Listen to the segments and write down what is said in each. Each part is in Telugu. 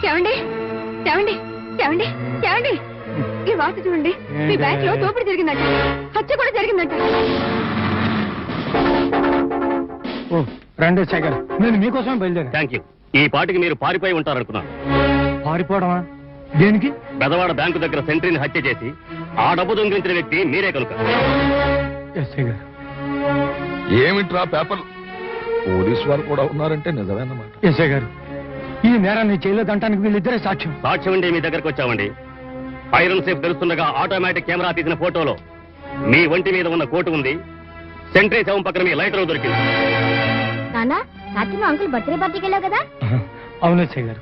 ఏమండి ఏమండి ఏమండి ఏమండి ఈ వార్త చూడండి. మీ బ్యాంక్ లో దోపిడీ జరిగిందంట, హత్య కూడా జరిగిందంట. రండి శేఖర్, నేను మీకోసమే బయలుదేరా. Thank you. ఈ పాటికి మీరు పారిపోయి ఉంటారనుకున్నాను. పారిపోవడమా? దేనికి? బెదవాడ బ్యాంకు దగ్గర సెంట్రీని హత్య చేసి ఆ డబ్బు దొంగిలించిన వ్యక్తి మీరే కనుక. ఎస్ఐ గారు, ఏమిట్రా పేపర్? పోలీసు వారు కూడా ఉన్నారంటే నిజమేనమాట. ఎస్ఐ గారు, ఈ నేరాన్ని చేయలేదంటానికి వీళ్ళిద్దరే సాక్ష్యం. సాక్ష్యం ఉండి మీ దగ్గరకు వచ్చామండి. ఐరన్ సేఫ్ తెలుస్తుండగా ఆటోమేటిక్ కెమెరా తీసిన ఫోటోలో మీ ఒంటి మీద ఉన్న కోటు ఉంది. సెంట్రీ శవం పక్కన మీ లైటర్ దొరికింది. నానా, రాత్రి మా అంకుల్ బర్త్డే పార్టీకి వెళ్ళావు కదా? అవును ఎస్ఐ గారు,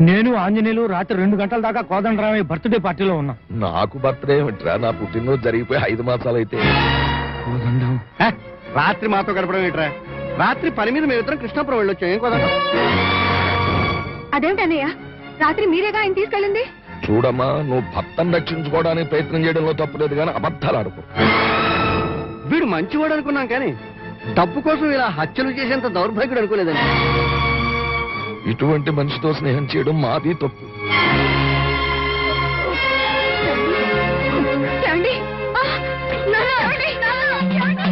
నేను ఆంజనేయులు రాత్రి 2 గంటల దాకా కోదండరామయ్య బర్త్డే పార్టీలో ఉన్నాం. నాకు బర్త్డే ఏమిట్రా? నా పుట్టినరోజు జరిగిపోయి 5 మాసాలు అయితే. రాత్రి మాతో గడపడం ఏంట్రా? రాత్రి పని మీద మేమిద్దరం కృష్ణాపురం వెళ్ళొచ్చాం. ఏం కోదా? అదేమిటన్నయ్య, రాత్రి మీరేగా ఆయన తీసుకెళ్ళింది? చూడమ్మా, నువ్వు భర్తను రక్షించుకోవడానికి ప్రయత్నం చేయడంలో తప్పులేదు, కానీ అబద్ధాలు ఆడుకో. వీడు మంచివాడు అనుకున్నాం, కానీ డబ్బు కోసం ఇలా హత్యలు చేసేంత దౌర్భాగ్యుడు అనుకోలేదండి. ఇటువంటి మనిషితో స్నేహం చేయడం మాది తప్పు. ఏమండి? నాన్నా, ఏమండి? ఏమండి?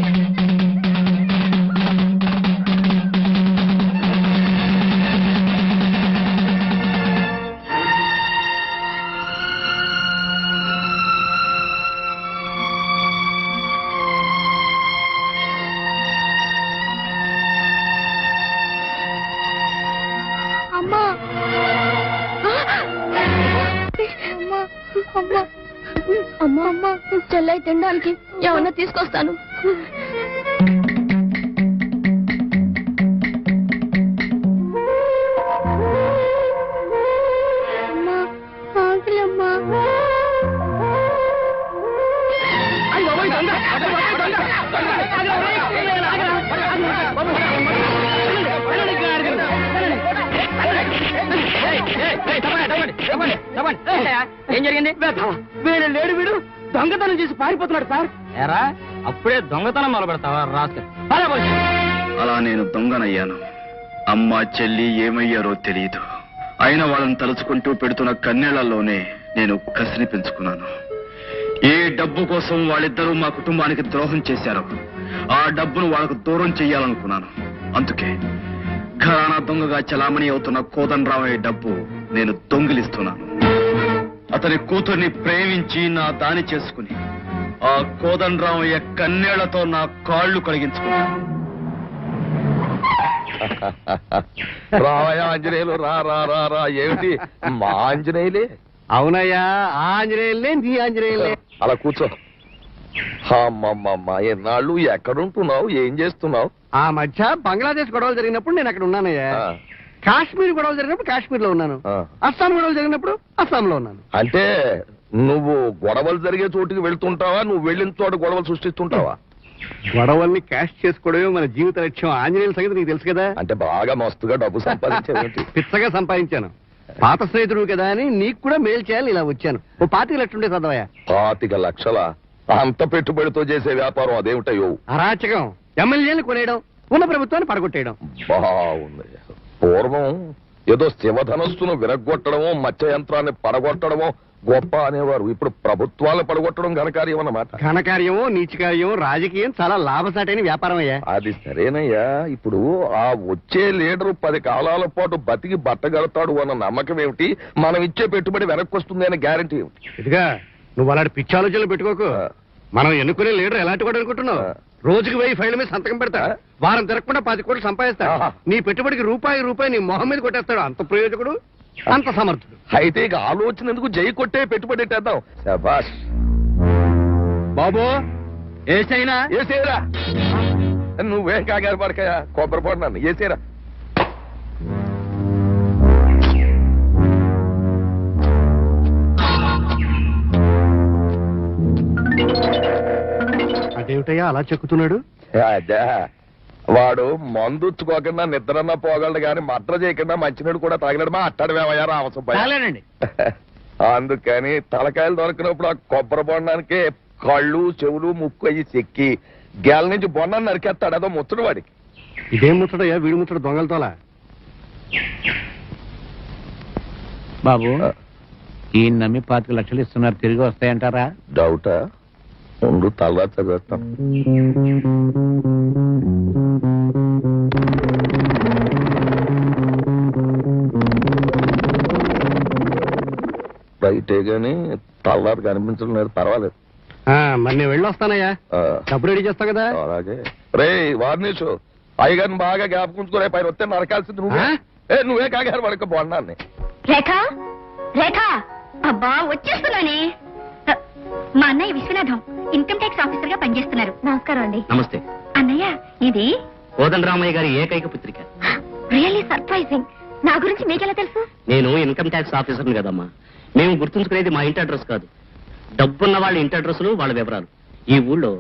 అమ్మా అమ్మా, చెల్లై తినడానికి ఏమన్నా తీసుకొస్తాను. అమ్మా, ఆకలమ్మా. ఏం జరిగింది? వీడు లేడు, వీడు దొంగతనం చేసి పారిపోతున్నాడు సార్. ఎరా, అప్పుడే దొంగతనం మొదలు పెడతావా? రాస్తా. అలా నేను దొంగనయ్యాను. అమ్మ చెల్లి ఏమయ్యారో తెలియదు. అయినా వాళ్ళని తలుచుకుంటూ పెడుతున్న కన్నీళ్లలోనే నేను కసిని పెంచుకున్నాను. ఏ డబ్బు కోసం వాళ్ళిద్దరూ మా కుటుంబానికి ద్రోహం చేశారో ఆ డబ్బును వాళ్ళకు దూరం చెయ్యాలనుకున్నాను. అందుకే ఘరానా దొంగగా చలామణి అవుతున్న కోదండరామయ్య డబ్బు నేను దొంగిలిస్తున్నాను. అతని కూతుర్ని ప్రేమించి నా దాని చేసుకుని ఆ కోదండరామయ్య కన్నేళ్లతో నా కాళ్ళు కడిగించుకున్నాను. రావయ్య ఆంజనేయులు, రా రా రా రా. ఏమిటి మా ఆంజనేయులే? అవునయ్యా, ఆంజనేయులే, నీ ఆంజనేయులే. అలా కూర్చో. అమ్మమ్మమ్మ, ఎన్నాళ్ళు ఎక్కడుంటున్నావు? ఏం చేస్తున్నావు? ఆ మధ్య బంగ్లాదేశ్ గొడవలు జరిగినప్పుడు నేను అక్కడ ఉన్నానయ్యా. కాశ్మీర్ గొడవలు జరిగినప్పుడు కాశ్మీర్ లో ఉన్నాను. అస్సాం గొడవలు జరిగినప్పుడు అస్సాంలో ఉన్నాను. అంటే నువ్వు గొడవలు జరిగే చోటుకి వెళ్తుంటావా? నువ్వు వెళ్ళిన చోట గొడవలు సృష్టిస్తుంటావా? గొడవల్ని క్యాష్ చేసుకోవడమే మన జీవిత లక్ష్యం. ఆంజనేయుల సంగతి నీకు తెలుసు కదా. అంటే బాగా మస్తుగా డబ్బు సంపాదించావు. పిచ్చగా సంపాదించాను. పాత స్నేహితుడు కదా అని నీకు కూడా మేలు చేయాలి ఇలా వచ్చాను. ఓ 25 లక్షలు ఉండే చదవయా. 25 లక్షల? అంత పెట్టుబడితో చేసే వ్యాపారం అదేమిటయ్యో? అరాచకం. ఎమ్మెల్యేలు కొనేయడం, ఉన్న ప్రభుత్వాన్ని పడగొట్టేయడం. బాగుంది. పూర్వం ఏదో శివధనస్సును విరగొట్టడమో మత్స్య యంత్రాన్ని పడగొట్టడమో గొప్ప అనేవారు. ఇప్పుడు ప్రభుత్వాలు పడగొట్టడం ఘనకార్యం అన్నమాట. ఘనకార్యమో నీచకార్యమో రాజకీయం చాలా లాభసాటైన వ్యాపారం అయ్యా. అది సరేనయ్యా. ఇప్పుడు ఆ వచ్చే లీడరు 10 కాలాల పాటు బతికి బట్టగడతాడు అన్న నమ్మకం ఏమిటి? మనం ఇచ్చే పెట్టుబడి వెనక్కి వస్తుంది అనే గ్యారంటీ ఏమిటి? ఇదిగా నువ్వు అలాంటి పిచ్చాలోచనలు పెట్టుకోకు. మనం ఎన్నుకునే లీడర్ ఎలాంటి వాడు అనుకుంటున్నావు? రోజుకి 1000 ఫైళ్ళ మీద సంతకం పెడతా, వారం తిరగకుండా 10 కోట్లు సంపాదిస్తా. నీ పెట్టుబడికి రూపాయి నీ మొహం మీద కొట్టేస్తాడు. అంత ప్రయోజకుడు, అంత సమర్థుడు. అయితే ఇక ఆలోచన ఎందుకు? జై కొట్టే పెట్టుబడి పెట్టేద్దాం. శభాష్ బాబు, ఏసైనా ఏసేరా. నువ్వేం కాగారు పడకయా, కొబ్బరి పడినాను. ఏసేరా. అదేమిటయ్యా అలా చెక్కుతున్నాడు? అదే, వాడు మందుచ్చుకోకుండా నిద్రన్నా పోగలడు కానీ మద్ర చేయకుండా మంచినీడు కూడా తాగలేడు. మా అట్టడు వేమయ్యా రామసుబ్బయ్య. అందుకని తలకాయలు దొరికినప్పుడు ఆ కొబ్బరి బొండానికి కళ్ళు చెవులు ముక్కు అయ్యి చెక్కి గేల నుంచి బొండాన్ని నరికేస్తాడు. అదో ముచ్చడు వాడికి. ఇదేం ముచ్చడయ్యా? వీడి ముచ్చడు దొంగలతోలా. బాబు ఈ నమ్మి 25 లక్షలు ఇస్తున్నారు, తిరిగి వస్తాయంటారా? డౌటా? ఉండు తలరా చదివేస్తాం. రైటే గాని తలరాత కనిపించడం లేదు, పర్వాలేదు. మరి నేను వెళ్ళొస్తానయ్యా, డబ్బు రెడీ చేస్తా కదా. అలాగే. రే వార్నిషు, అయ్యగారిని బాగా జ్ఞాపకుంచుకునే, పైన వస్తే నరకాల్సింది నువ్వే. నువ్వే కాగారు వాడికి బాగున్నాన్ని. రేఖ రేఖ, అబ్బా వచ్చేస్తున్నానే. మా అన్నయ్య విశ్వనాథం ఇన్కమ్ ట్యాక్స్ ఆఫీసర్ గా పనిచేస్తున్నారు. నమస్కారం అండి. నమస్తే అన్నయ్య, ఇది కోదండరామయ్య గారి ఏకైక పుత్రిక. Really surprising. నా గురించి మీకెలా తెలుసు? నేను ఇన్కమ్ ట్యాక్స్ ఆఫీసర్ని కదమ్మా. మేము గుర్తుంచుకునేది మా ఇంటి అడ్రస్ కాదు, డబ్బున్న వాళ్ళ ఇంటి అడ్రస్లు, వాళ్ళ వివరాలు. ఈ ఊళ్ళో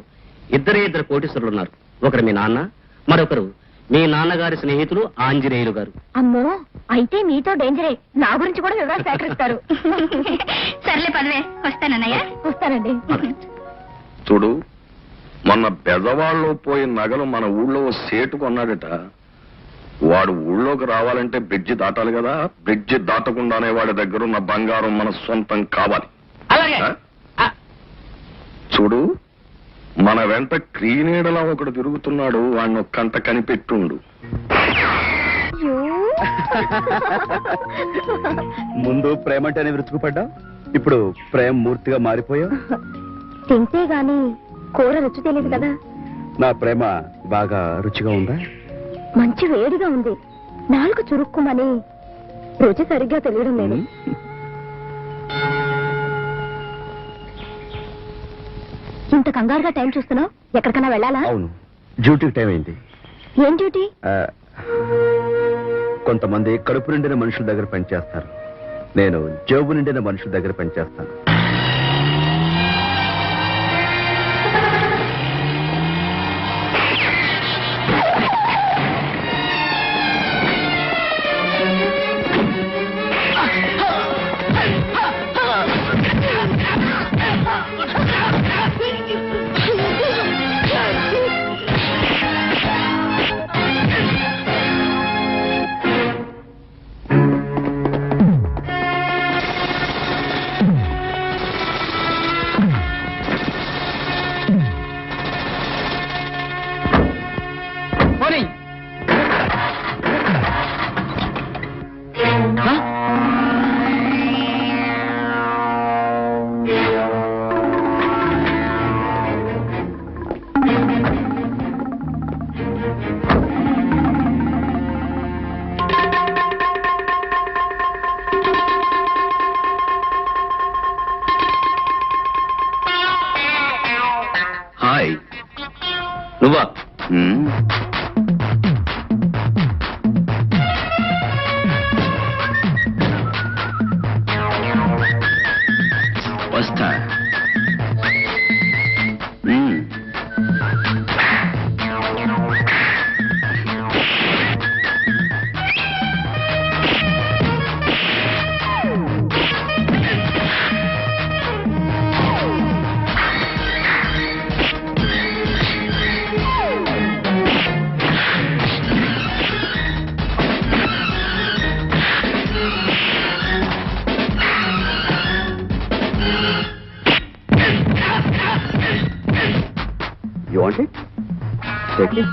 ఇద్దరు కోటీశ్వరులు ఉన్నారు. ఒకరు మీ నాన్న, మరొకరు మీ నాన్నగారి స్నేహితులు ఆంజనేయులు గారు. అమ్మో, అయితే మీతో డేంజరే. నా గురించి కూడా వివరాలు సేకరిస్తారు. సర్లే పదవే, వస్తానన్నయ్య. వస్తానండి. చూడు, మొన్న బెజవాడలో పోయిన నగలు మన ఊళ్ళో సేటు కొన్నాడట. వాడు ఊళ్ళోకి రావాలంటే బ్రిడ్జి దాటాలి కదా. బ్రిడ్జి దాటకుండానే వాడి దగ్గర ఉన్న బంగారం మన సొంతం కావాలి. అలాగే. ఆ? చూడు, మన వెంట క్రీనీడలా ఒకడు తిరుగుతున్నాడు, వాడిని ఒక్కంట కనిపెట్టుండు. ముందు ప్రేమ అంటేనే విరుచుకుపడ్డా, ఇప్పుడు ప్రేమ మూర్తిగా మారిపోయావు. తింటే గాని కూర రుచి తెలియదు కదా. నా ప్రేమ బాగా రుచిగా ఉందా? మంచి వేడిగా ఉంది. నాలుగు చురుక్కుమని రుచి సరిగ్గా తెలియడం లేదు. ఇంత కంగారుగా టైం చూస్తున్నావు, ఎక్కడికైనా వెళ్ళాలా? అవును, డ్యూటీకి టైం అయింది. ఏం డ్యూటీ? కొంతమంది కడుపు నిండిన మనుషుల దగ్గర పనిచేస్తారు, నేను జేబు నిండిన మనుషుల దగ్గర పనిచేస్తాను. హాయ్, నువ్వా? వస్తా. You want it? Take it.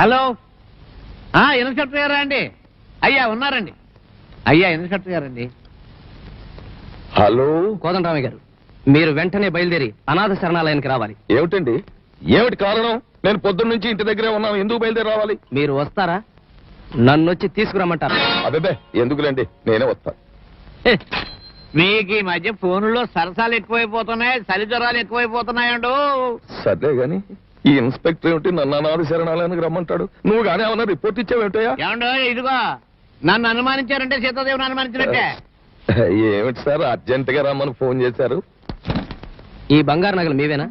Hello inspector గారా అండి? అయ్యా ఉన్నారండి. అయ్యా ఇన్స్పెక్టర్ గారండి. హలో కోదండరామయ్య గారు, మీరు వెంటనే బయలుదేరి అనాథ శరణాలయానికి రావాలి. ఏమిటండి, ఏమిటి కారణం? నేను పొద్దున్న నుంచి ఇంటి దగ్గరే ఉన్నాను, ఎందుకు బయలుదేరి రావాలి? మీరు వస్తారా? నన్నొచ్చి తీసుకురమ్మంటారా? అదే ఎందుకులేండి, నేనే వస్తాను. మీకు ఈ మధ్య ఫోన్లో సరసాలు ఎక్కువైపోతున్నాయి, చలిజ్వరాలు ఎక్కువైపోతున్నాయండు. సర్లే గాని ఈ ఇన్స్పెక్టర్ ఏమిటి నన్ను అనాథ శరణాలయానికి రమ్మంటాడు? నువ్వు గానీ ఏమన్నా రిపోర్ట్ ఇచ్చావేమిటయా? ఏమండో ఇదిగో, నన్ను అనుమానించారంటే సీతాదేవిని అనుమానించినట్టే. ఏమిటి సార్ అర్జెంట్ గా రమ్మని ఫోన్ చేశారు? ఈ బంగారు నగలు మీవేనా?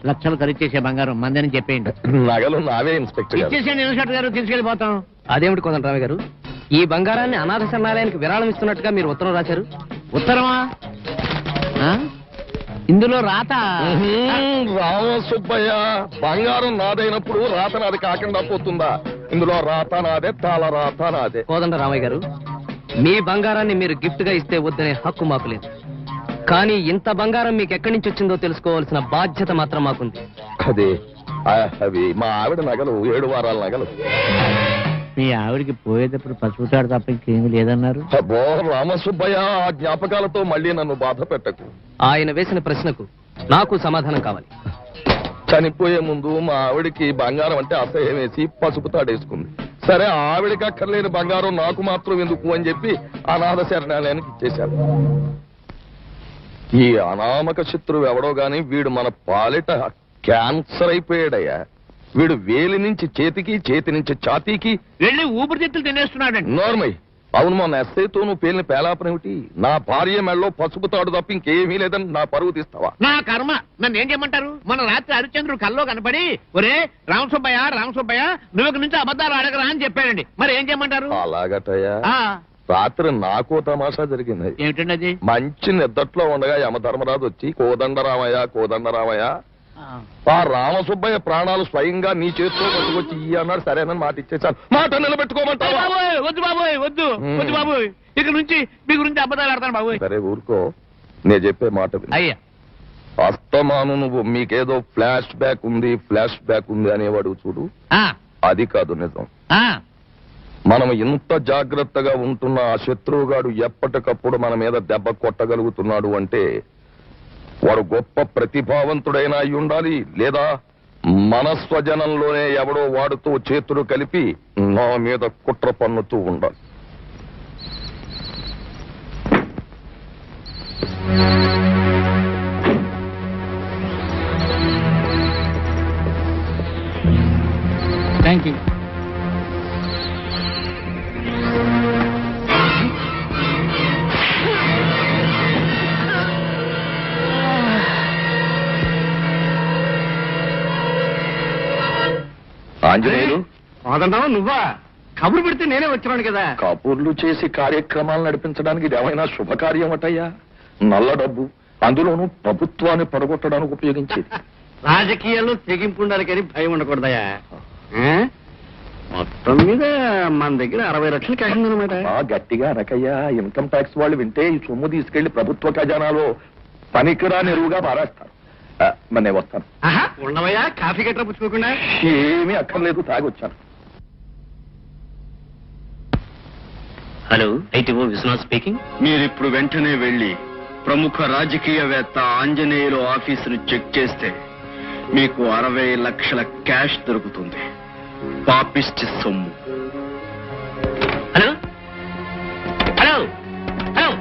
లక్షలు ఖరీదు చేసే బంగారం మందని చెప్పేయండి. నగలు నావే ఇన్స్పెక్టర్ గారు. ఇచ్చేసేయండి ఇన్స్పెక్టర్ గారు, తీసుకెళ్ళిపోతాం. అదేమిటి కోదండరామయ్య గారు, ఈ బంగారాన్ని అనాథ శరణాలయానికి విరాళం ఇస్తున్నట్టుగా మీరు ఉత్తరం రాశారు. ఉత్తరమా? ఇందులో రాత రామసుబ్బయ్య, బంగారం నాదైనప్పుడు రాత నాది కాకుండా పోతుందా? ఇందులో రాత నాదే, తాళ రాత నాదే. కోదండరామయ్య గారు, మీ బంగారాన్ని మీరు గిఫ్ట్ గా ఇస్తే వద్దనే హక్కు మాకు లేదు. కానీ ఇంత బంగారం మీకు ఎక్కడి నుంచి వచ్చిందో తెలుసుకోవాల్సిన బాధ్యత మాత్రం మాకుంది. అదే అవి మా ఆవిడ నగలు, 7 వారాల నగలు. మీ ఆవిడికి పోయేటప్పుడు పసుపు తాడు తప్ప ఇంకేమీ లేదన్నారు. అబ్బో రామసుబ్బయ్య, ఆ జ్ఞాపకాలతో మళ్ళీ నన్ను బాధ పెట్టకు. ఆయన వేసిన ప్రశ్నకు నాకు సమాధానం కావాలి. చనిపోయే ముందు మా ఆవిడికి బంగారం అంటే అసహ్యం వేసి పసుపు తాడేసుకుంది. సరే, ఆవిడికి అక్కర్లేని బంగారం నాకు మాత్రం ఎందుకు అని చెప్పి అనాథ శరణాలయానికి ఇచ్చేశాను. ఈ అనామక శత్రువు ఎవడో గాని వీడు మన పాలిట క్యాన్సర్ అయిపోయాడయ్యా. వీడు వేలి నుంచి చేతికి, చేతి నుంచి ఛాతీకి వెళ్ళి ఊపిరితిత్తులు తినేస్తున్నాడండి. నోర్మయ్, అవును మొన్న ఎస్ఐతో నువ్వు పేలిన పేలాపనేమిటి? నా భార్య మెళ్ళలో పసుపు తాడు తప్ప ఇంకేమీ లేదని నా పరువు తీస్తావా? నా కర్మ, నన్ను ఏం చేయమంటారు? మన రాత్రి హరిశ్చంద్రుడు కల్లో కనపడి, ఒరే రామసుబ్బయ్య రామసుబ్బయ్య, నువ్వు నుంచి అబద్ధాలు అడగరా అని చెప్పాడండి. మరి ఏం చేయమంటారు? అలాగటయ్యా. ఆ, రాత్రి నాకో తమాషా జరిగింది. ఏమిటండి అది? మంచి నిద్దట్లో ఉండగా యమధర్మరాజు వచ్చి కోదండరామయ్య కోదండరామయ్య, ఆ రామసుబ్బయ్య ప్రాణాలు స్వయంగా నీ చేతితో పట్టుకొచ్చి ఇయ్యి అన్నాడు. సరేనని మాట ఇచ్చేసాను. మాట నిలబెట్టుకోమంటావా? బాబోయ్, వద్దు బాబోయ్, వద్దు వద్దు బాబోయ్, ఇక నుంచి మీ గురించి అబద్ధాలు ఆడతాను బాబోయ్. సరే ఊరుకో, నేను చెప్పే మాట విను. అయ్యా, అస్తమాను నువ్వు మీకేదో ఫ్లాష్ బ్యాక్ ఉంది అనేవాడు చూడు, ఆ, అది కాదు నిజం. ఆ, మనం ఇంత జాగ్రత్తగా ఉంటున్న ఆ శత్రువుగాడు ఎప్పటికప్పుడు మన మీద దెబ్బ కొట్టగలుగుతున్నాడు అంటే వాడు గొప్ప ప్రతిభావంతుడైనా అయి ఉండాలి, లేదా మన స్వజనంలోనే ఎవడో వాడుతో చేతులు కలిపి నా మీద కుట్ర పన్నుతూ ఉండాలి. Thank you. ఆంజనేయులు, కాదంటావా నువ్వా? కబురు పెడితే నేనే వచ్చాను కదా. కబుర్లు చేసి కార్యక్రమాలు నడిపించడానికి ఇది ఏమైనా శుభకార్యం అటయ్యా? నల్ల డబ్బు, అందులోనూ ప్రభుత్వాన్ని పడగొట్టడానికి ఉపయోగించేది. రాజకీయాల్లో తెగింపు ఉండాలి కానీ భయం ఉండకూడదయా. మొత్తం మీద మన దగ్గర 60 లక్షలు క్యాష్ ఉందన్నమాట. గట్టిగా అనకయ్యా, ఇన్కమ్ ట్యాక్స్ వాళ్ళు వింటే ఈ సొమ్ము తీసుకెళ్లి ప్రభుత్వ ఖజానాలో పనికిరాని ఎరువుగా మారేస్తారు. మరి నేను వస్తాను. ఉండవయ్యా, కాఫీ గట్రా పుచ్చుకోకుండా. ఏమీ అక్కర్లేదు, తాగొచ్చాను. Hello, ITO Vishwanath speaking. మీరిప్పుడు వెంటనే వెళ్లి ప్రముఖ రాజకీయవేత్త ఆంజనేయులు ఆఫీసును చెక్ చేస్తే మీకు 60 లక్షల క్యాష్ దొరుకుతుంది. పాపిస్ట్ సొమ్ము. హలో హలో హలో,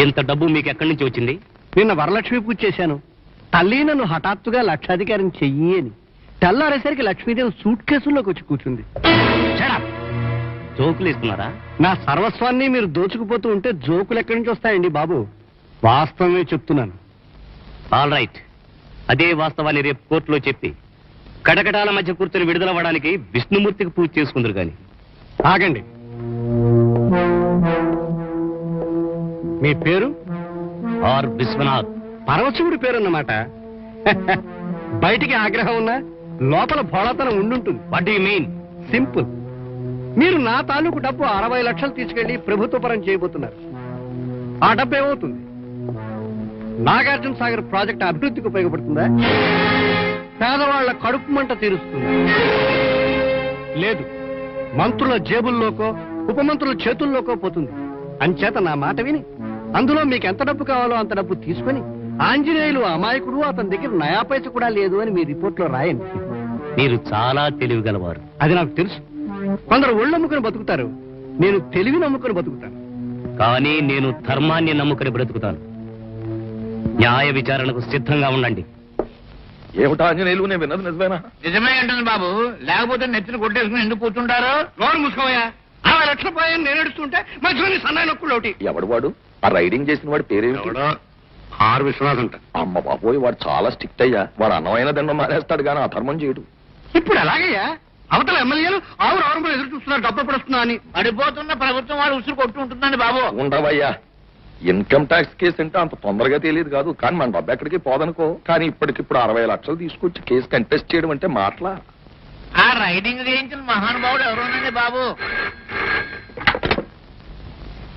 ఇంత డబ్బు మీకు ఎక్కడి నుంచి వచ్చింది? నిన్న వరలక్ష్మి పూజ చేశాను. తల్లి నన్ను హఠాత్తుగా లక్షాధికారం చెయ్యి అని. తెల్లారేసరికి లక్ష్మీదేవి సూట్ కేసుల్లోకి వచ్చి కూర్చుంది. జోకులు ఇస్తున్నారా? నా సర్వస్వాన్ని మీరు దోచుకుపోతూ ఉంటే జోకులు ఎక్కడి నుంచి వస్తాయండి బాబు? వాస్తవమే చెప్తున్నాను. ఆల్ రైట్, అదే వాస్తవాన్ని రేపు కోర్టులో చెప్పి కటకటాల మధ్య కూర్చొని విడుదలవ్వడానికి విష్ణుమూర్తికి పూజ చేసుకుందరు గాని. ఆగండి. మీ పేరు? ఆర్ విశ్వనాథ్. పరమశివుడి పేరన్నమాట. బయటికి ఆగ్రహం ఉన్నా లోపల భోళతనం ఉండుంటుంది. What do you mean? Simple. మీరు నా తాలూకు డబ్బు 60 లక్షలు తీసుకెళ్లి ప్రభుత్వ పరం చేయబోతున్నారు. ఆ డబ్బు ఏమవుతుంది? నాగార్జున సాగర్ ప్రాజెక్ట్ అభివృద్ధికి ఉపయోగపడుతుందా? పేదవాళ్ల కడుపు మంట తీరుస్తుంది? లేదు, మంత్రుల జేబుల్లోకో ఉప మంత్రుల చేతుల్లోకో పోతుంది. అంచేత నా మాట విని అందులో మీకు ఎంత డబ్బు కావాలో అంత డబ్బు తీసుకొని ఆంజనేయులు అమాయకుడు, అతని దగ్గర నయా పైస కూడా లేదు అని మీ రిపోర్ట్లో రాయండి. మీరు చాలా తెలివిగలవారు. అది నాకు తెలుసు. కొందరు ఒళ్ళు నమ్ముకుని బతుకుతారు, నేను తెలివి నమ్ముకుని బతుకుతాను. కానీ నేను ధర్మాన్ని నమ్ముకుని బ్రతుకుతాను. న్యాయ విచారణకు సిద్ధంగా ఉండండి. ఏమిటా ఆంజనేయులు, నేను విన్నది నిజమేనా? నిజమే అంటుంది బాబు, లేకపోతే నెత్తిని కొట్టేసుకుని ఎందుకు కూర్చుంటారు? నోరు మూసుకోవయ్యా. 60 లక్షల పోయాన్ని నేను ఏడుస్తుంటే మధ్యలోని సన్నాయి నొక్కులు ఒకటి. ఎవడు వాడు? ఆ రైడింగ్ చేసిన వాడి పేరేమిటి? ఆర్ విశ్వనాథ్ అంట. అమ్మ బాబోయ్, వాడు చాలా స్ట్రిక్ట్ అయ్యా. వాడు అన్నమైన దండం మానేస్తాడు కానీ అధర్మం చేయడు. ఇప్పుడు ఎలాగయ్యా? అవతల ఎమ్మెల్యేలు ఆవురు ఎదురు చూస్తున్నారు డబ్బు ఎప్పుడు వస్తుందా అని. పడిపోతున్న ప్రభుత్వం వాడు ఉసురు కొట్టు ఉంటుందండి బాబు. ఉండవయ్యా, ఇన్కమ్ ట్యాక్స్ కేసు అంటే అంత తొందరగా తెలియదు కాదు. కానీ మన డబ్బు ఎక్కడికి పోదనుకో. కానీ ఇప్పటికిప్పుడు 60 లక్షలు తీసుకొచ్చి కేసు కంటెస్ట్ చేయడం అంటే మాటలా? ఆ రైడింగ్ చేయించిన మహానుభావుడు ఎవరోనండి బాబు?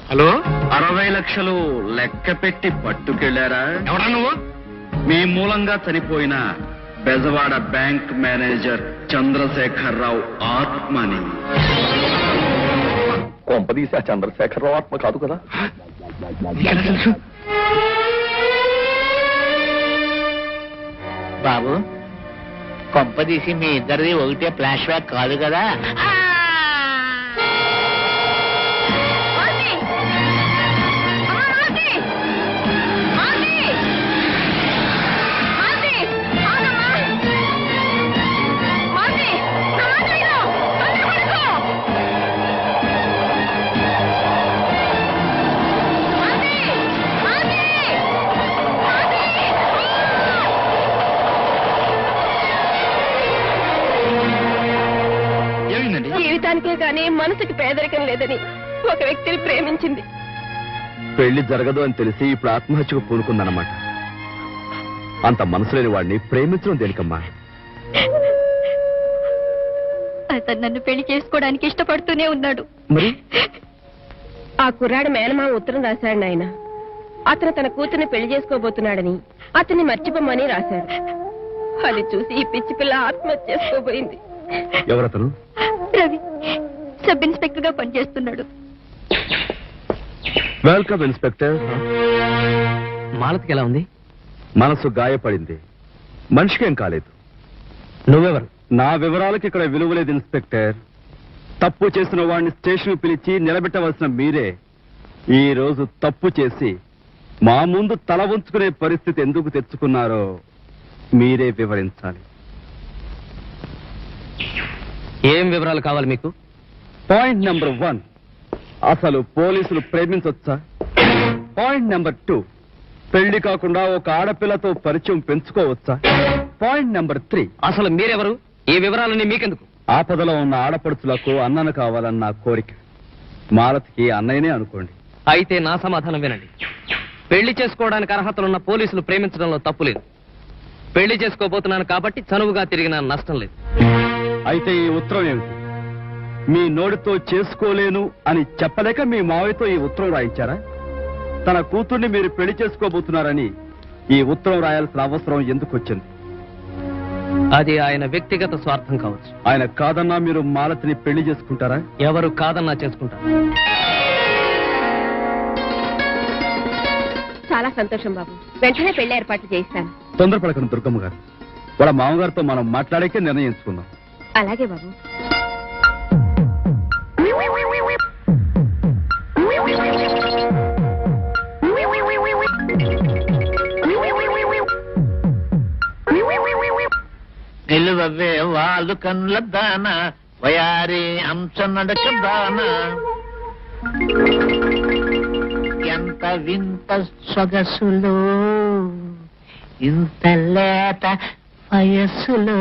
హలో, 60 లక్షలు లెక్క పెట్టి పట్టుకెళ్లారా? ఎవరా నువ్వు? మీ మూలంగా చనిపోయిన బెజవాడ బ్యాంక్ మేనేజర్ చంద్రశేఖరరావు ఆత్మని. కొంపదీసి ఆ చంద్రశేఖరరావు ఆత్మ కాదు కదా? బాబు, కొంపదీసి మీ ఇద్దరిది ఒకటే ఫ్లాష్ బ్యాక్ కాదు కదా? జీవితానికే కానీ మనసుకి పేదరికం లేదని ఒక వ్యక్తిని ప్రేమించింది. పెళ్లి జరగదు అని తెలిసి ఇప్పుడు ఆత్మహత్యకు పూనుకుందన్నమాట. అంత మనసు లేని వాడిని ప్రేమించడం దేనికమ్మా? అతను నన్ను పెళ్లి చేసుకోవడానికి ఇష్టపడుతూనే ఉన్నాడు. మరి ఆ కుర్రాడు మేనమామ ఉత్తరం రాశాడు నాయన. అతను తన కూతుర్ని పెళ్లి చేసుకోబోతున్నాడని అతన్ని మర్చిపోమని రాశాడు. అది చూసి ఈ పిచ్చి పిల్ల ఆత్మహత్య చేసుకోబోయింది. ఎవరతను? రవి, సబ్ ఇన్స్పెక్టర్ గా పనిచేస్తున్నాడు. Welcome inspector. మాలతికి ఎలా ఉంది? మనసు గాయపడింది, మనిషికేం కాలేదు. నువ్వెవరు? నా వివరాలకు ఇక్కడ విలువ లేదు ఇన్స్పెక్టర్. తప్పు చేసిన వాడిని స్టేషన్ పిలిచి నిలబెట్టవలసిన మీరే ఈ రోజు తప్పు చేసి మా ముందు తల ఉంచుకునే పరిస్థితి ఎందుకు తెచ్చుకున్నారో మీరే వివరించాలి. ఏం వివరాలు కావాలి మీకు? పాయింట్ నెంబర్ 1, అసలు పోలీసులు ప్రేమించొచ్చా? పాయింట్ నెంబర్ 2, పెళ్లి కాకుండా ఒక ఆడపిల్లతో పరిచయం పెంచుకోవచ్చా? పాయింట్ నెంబర్ 3, అసలు మీరెవరు? ఈ వివరాలన్నీ మీకెందుకు? ఆపదలో ఉన్న ఆడపడుచులకు అన్నను కావాలన్న నా కోరిక. మాలతికి అన్నయ్యనే అనుకోండి. అయితే నా సమాధానం వినండి. పెళ్లి చేసుకోవడానికి అర్హతలున్న పోలీసులు ప్రేమించడంలో తప్పు లేదు. పెళ్లి చేసుకోబోతున్నాను కాబట్టి చనువుగా తిరిగిన నష్టం లేదు. అయితే ఈ ఉత్తరం ఏమిటి? మీ నోటితో చేసుకోలేను అని చెప్పలేక మీ మావయ్యతో ఈ ఉత్తరం రాయించారా? తన కూతుర్ని మీరు పెళ్లి చేసుకోబోతున్నారని ఈ ఉత్తరం రాయాల్సిన అవసరం ఎందుకు వచ్చింది? అది ఆయన వ్యక్తిగత స్వార్థం కావచ్చు. ఆయన కాదన్నా మీరు మాలతిని పెళ్లి చేసుకుంటారా? ఎవరు కాదన్నా చేసుకుంటారు. చాలా సంతోషం బాబు, వెంటనే పెళ్లి ఏర్పాట్లు చేయిస్తాను. తొందరపడకండి దుర్గమ్మ గారు. వాళ్ళ మామగారితో మనం మాట్లాడాకే నిర్ణయించుకుందాం. అలాగే బాబు. నిలువవే వాళ్ళు కన్నుల దాన వయారి అంశ నడక దాన ఎంత వింత సొగసులో ఇంత లేత వయస్సులో